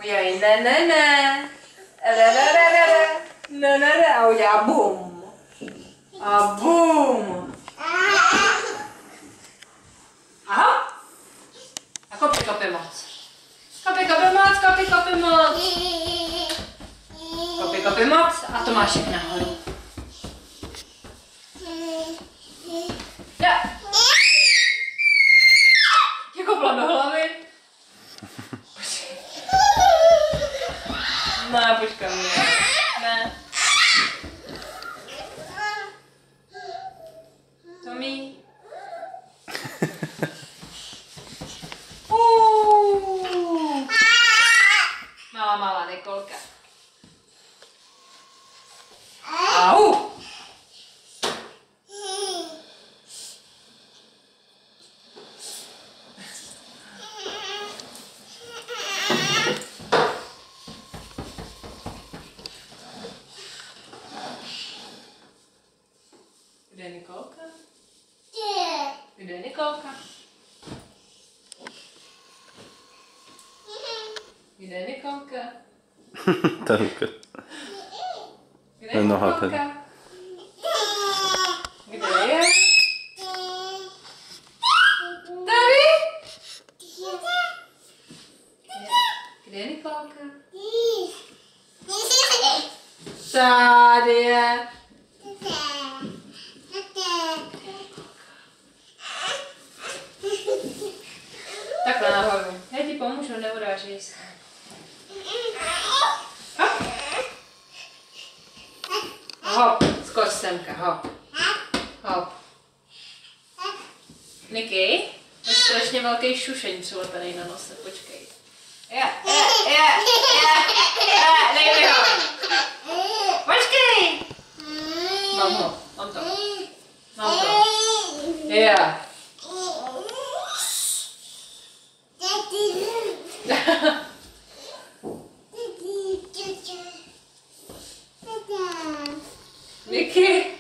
Udělej ne. Ne. A udělá bum. A bum. Aha. A kopy moc. Kopy moc. A Tomášek nahoru. Tě kopla do hlavy. Ne, počkej mě. Ne. Tomí. Malá Nikolka. Au. Kde je Nikolka? Kde je Nikolka? Kde je Nikolka? Ta ruka. Kde je Nikolka? Kde je? Tady? Kde je Nikolka? Tady je. Takhle nahoru. Já ti pomůžu, neurážej se. Hop, skoč semka, hop. Niky, to je strašně velký šušeň přilepený na nose, počkej. Dej mi ho. Počkej. Mám to. Niky.